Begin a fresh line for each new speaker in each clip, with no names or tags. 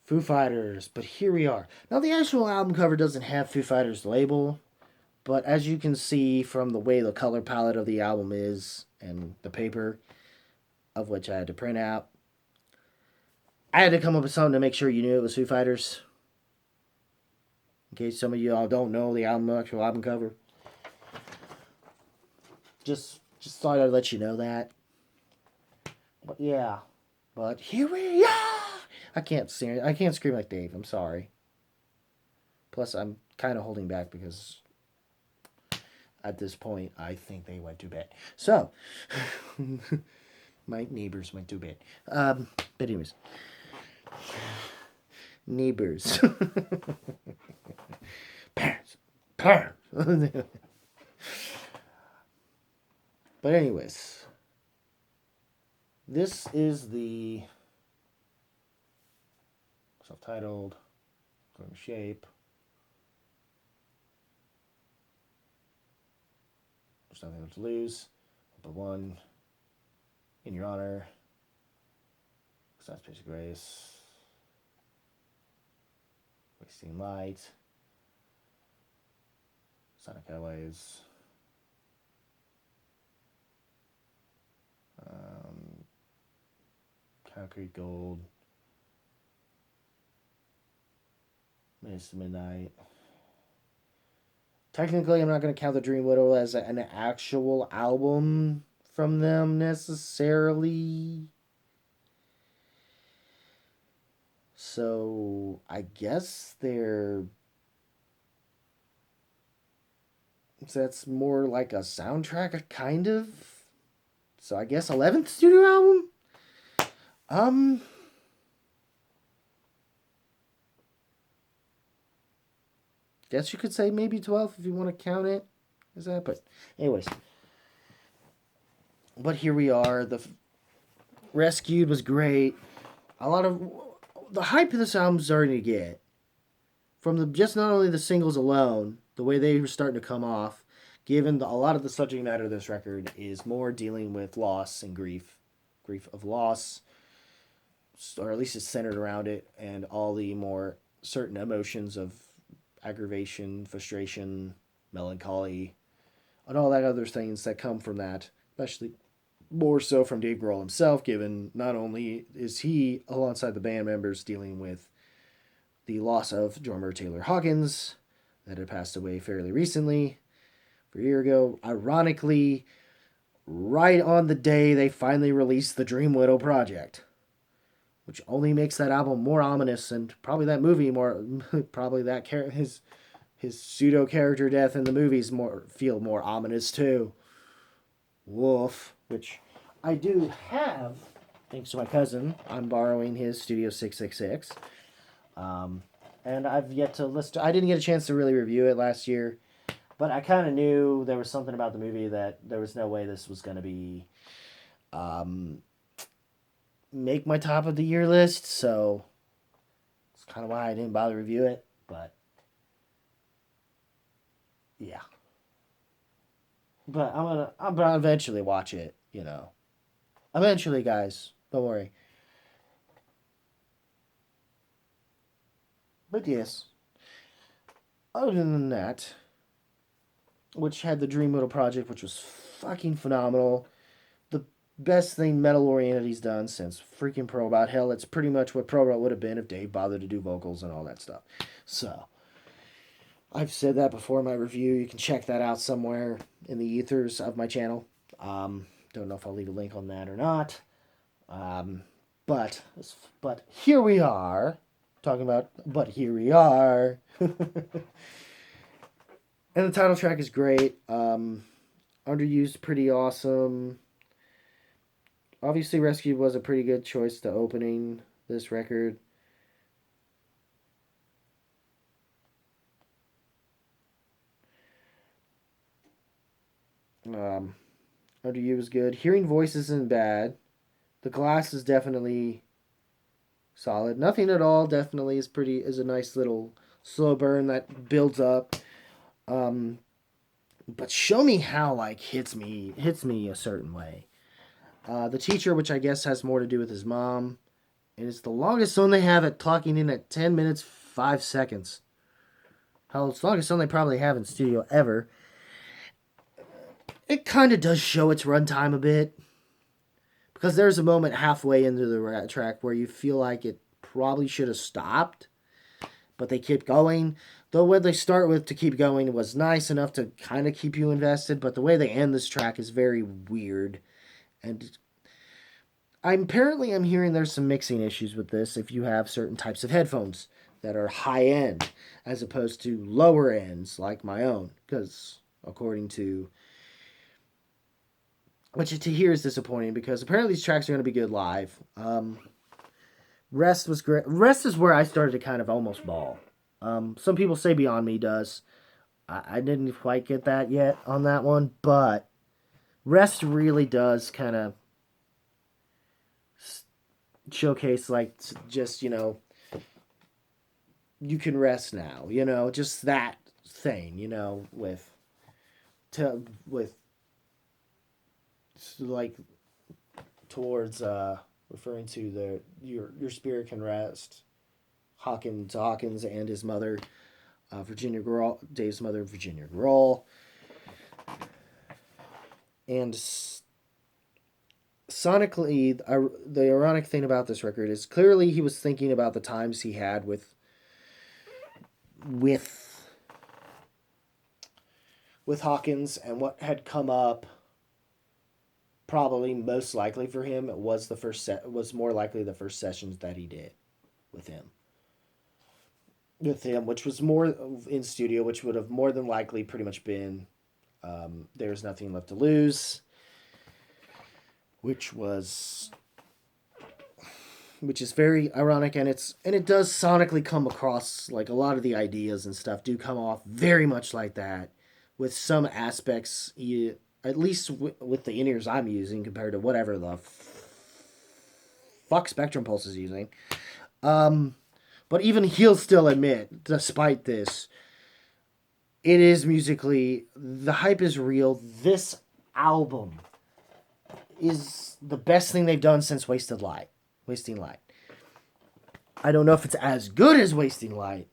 Foo Fighters, but here we are. Now, the actual album cover doesn't have Foo Fighters label, but as you can see from the way the color palette of the album is and the paper, of which I had to print out, I had to come up with something to make sure you knew it was Foo Fighters. In case some of you all don't know the actual album cover. Just thought I'd let you know that. But yeah. But here we are! I can't sing. I can't scream like Dave. I'm sorry. Plus, I'm kind of holding back because at this point, I think they went to bed. So, my neighbors went to bed. But anyways, neighbors, parents, parents. But anyways, this is the self-titled, going to shape. There's nothing left to lose. But one in your honor. Besides basic grace. Wasting light. Sonic Highways. Concrete Gold. Minutes to Midnight. Technically, I'm not going to count the Dream Widow as an actual album from them necessarily. So, I guess that's more like a soundtrack, kind of. So, I guess 11th studio album? Guess you could say maybe 12 if you want to count it as that. But, anyways. But here we are. The Rescued was great. A lot of the hype of this album is starting to get from just not only the singles alone, the way they were starting to come off, given a lot of the subject matter of this record is more dealing with loss and grief of loss, or at least it's centered around it, and all the more certain emotions of aggravation, frustration, melancholy, and all that other things that come from that, especially more so from Dave Grohl himself, given not only is he, alongside the band members, dealing with the loss of drummer Taylor Hawkins, that had passed away fairly recently, a year ago, ironically, right on the day they finally released the Dream Widow project, which only makes that album more ominous, and probably that movie more, probably that his pseudo character death in the movies feel more ominous too. Woof, which I do have, thanks to my cousin. I'm borrowing his Studio 666. And I've yet to listen. I didn't get a chance to really review it last year, but I kind of knew there was something about the movie that there was no way this was going to be make my top of the year list. So it's kind of why I didn't bother to review it. But yeah, but I'm gonna eventually watch it. You know, eventually, guys. Don't worry. But yes, other than that, which had the Dream Widow project, which was fucking phenomenal. The best thing metal oriented's done since freaking Probot. Hell, it's pretty much what Probot would have been if Dave bothered to do vocals and all that stuff. So, I've said that before in my review. You can check that out somewhere in the ethers of my channel. Don't know if I'll leave a link on that or not. But here we are talking about. But here we are. And the title track is great. Underused, pretty awesome. Obviously, Rescue was a pretty good choice to opening this record. Underused was good. Hearing Voices isn't bad. The Glass is definitely solid. Nothing at All definitely is a nice little slow burn that builds up. But Show Me How hits me a certain way. The Teacher, which I guess has more to do with his mom, And it's the longest song they have at clocking in at 10 minutes, 5 seconds. Hell, it's the longest song they probably have in studio ever. It kind of does show its runtime a bit. Because there's a moment halfway into the track where you feel like it probably should have stopped. But they keep going. Though what they start with to keep going was nice enough to kind of keep you invested. But the way they end this track is very weird. And I'm hearing there's some mixing issues with this if you have certain types of headphones that are high end as opposed to lower ends like my own, because according to which to hear is disappointing because apparently these tracks are going to be good live. Rest was great. Rest is where I started to kind of almost bawl. Some people say Beyond Me does. I didn't quite get that yet on that one, but Rest really does kind of showcase like just you can rest now, just that thing, with like towards referring to your spirit can rest. Hawkins and his mother, Virginia Grohl, Dave's mother, Virginia Grohl, and sonically, the ironic thing about this record is clearly he was thinking about the times he had with Hawkins and what had come up. Probably most likely for him was more likely the first sessions that he did with him. Which was more in studio, which would have more than likely pretty much been There's Nothing Left to Lose, which is very ironic, and it does sonically come across like a lot of the ideas and stuff do come off very much like that, with some aspects, at least with the in-ears I'm using compared to whatever the fuck Spectrum Pulse is using. But even he'll still admit, despite this, it is musically, the hype is real. This album is the best thing they've done since Wasting Light. I don't know if it's as good as Wasting Light,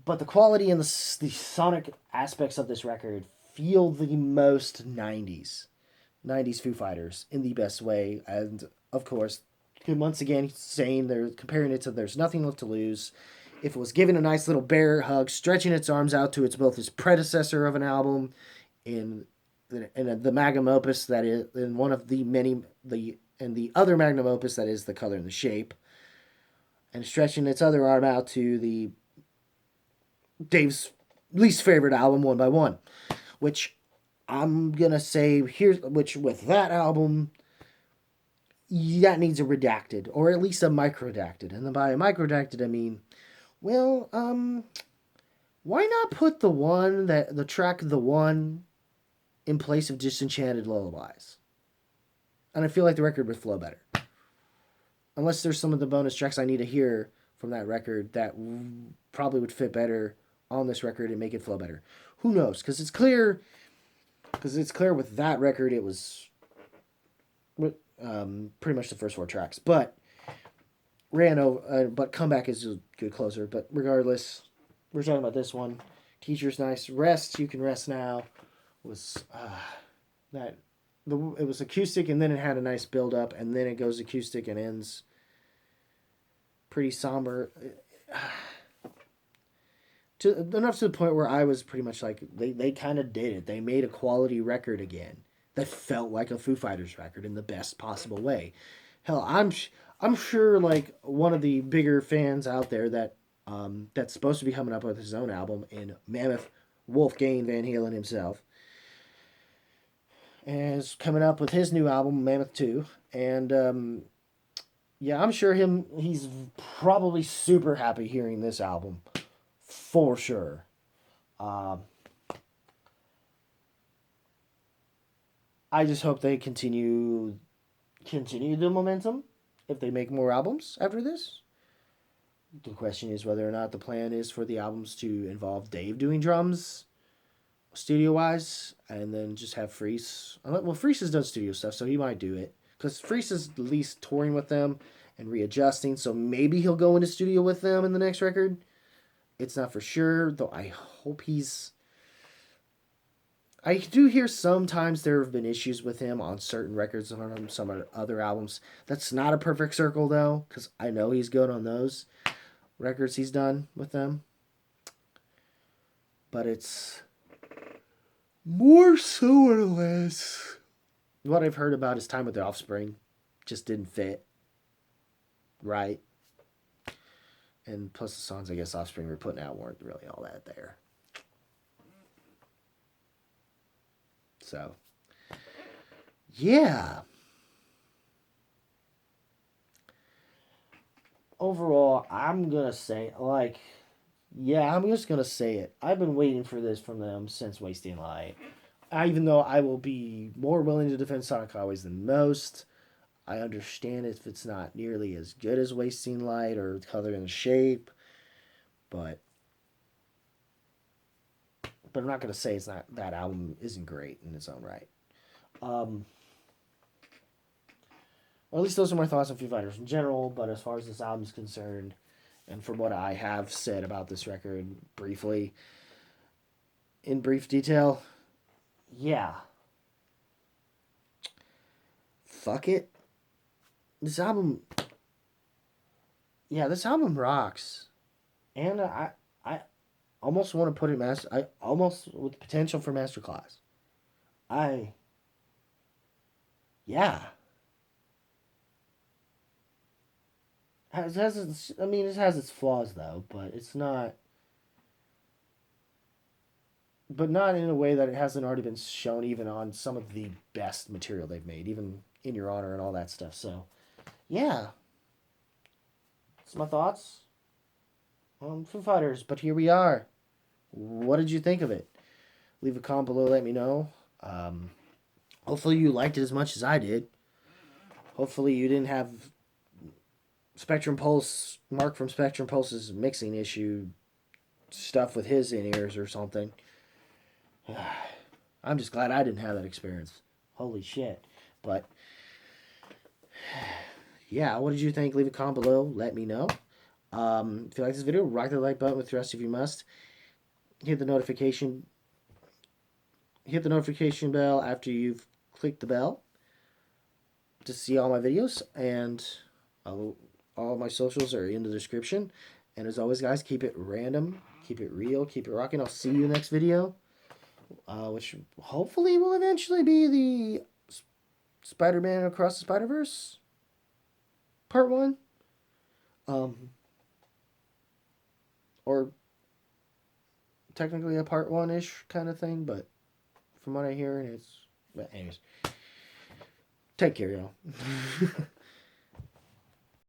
but the quality and the sonic aspects of this record feel the most 90s Foo Fighters in the best way. And of course, once again saying they're comparing it to There's Nothing Left to Lose. If it was given a nice little bear hug, stretching its arms out to its both its predecessor of an album in the magnum opus that is in one of the many the other magnum opus that is The Color and the Shape, and stretching its other arm out to the Dave's least favorite album, One by One, which I'm gonna say which with that album, that needs a redacted, or at least a microdacted. And by a microdacted, I mean, well, why not put the track The One in place of Disenchanted Lullabies? And I feel like the record would flow better. Unless there's some of the bonus tracks I need to hear from that record that probably would fit better on this record and make it flow better. Who knows? Because it's clear with that record it was pretty much the first 4 tracks, but but Comeback is a good closer. But regardless, we're talking about this one. Teacher's nice. Rest, You Can Rest Now was it was acoustic, and then it had a nice build up, and then it goes acoustic and ends pretty somber. Enough to the point where I was pretty much like, they kind of did it. They made a quality record again that felt like a Foo Fighters record in the best possible way. Hell, I'm sure like one of the bigger fans out there that's supposed to be coming up with his own album in Mammoth, Wolfgang Van Halen himself, is coming up with his new album, Mammoth 2. And yeah, I'm sure he's probably super happy hearing this album. For sure. I just hope they continue the momentum if they make more albums after this. The question is whether or not the plan is for the albums to involve Dave doing drums studio-wise, and then just have Freese. Well, Freese has done studio stuff, so he might do it. Because Freese is at least touring with them, and readjusting. So maybe he'll go into studio with them in the next record. It's not for sure, though. I hope he's. I do hear sometimes there have been issues with him on certain records on some other albums. That's not a perfect circle though, because I know he's good on those records he's done with them. But it's more so or less what I've heard about his time with the Offspring just didn't fit right. And plus the songs I guess Offspring were putting out weren't really all that there. So, yeah. Overall, I'm going to say, like, yeah, I'm just going to say it. I've been waiting for this from them since Wasting Light. Even though I will be more willing to defend Sonic Highways than most, I understand if it's not nearly as good as Wasting Light or Color and Shape, but I'm not going to say it's not that album isn't great in its own right. Or at least those are my thoughts on Foo Fighters in general, but as far as this album is concerned, and from what I have said about this record briefly, in brief detail, yeah. Fuck it. This album, yeah, this album rocks. And I almost want to put it I almost with potential for masterclass. Yeah. Has its, I mean, it has its flaws though, but it's not. But not in a way that it hasn't already been shown, even on some of the best material they've made, even In Your Honor and all that stuff. So, yeah, that's my thoughts on Foo Fighters. But here we are. What did you think of it? Leave a comment below. Let me know. Hopefully you liked it as much as I did. Hopefully you didn't have Spectrum Pulse, Mark from Spectrum Pulse's mixing issue stuff with his in-ears or something. I'm just glad I didn't have that experience. Holy shit. But, yeah, what did you think? Leave a comment below. Let me know. If you like this video, rock the like button with the rest if you must. Hit the notification bell after you've clicked the bell to see all my videos, and all my socials are in the description. And as always, guys, keep it random, keep it real, keep it rocking. I'll see you in the next video, which hopefully will eventually be the Spider-Man Across the Spider-Verse part 1. Or technically a part 1-ish kind of thing, but from what I hear, it's... But anyways, take care, y'all.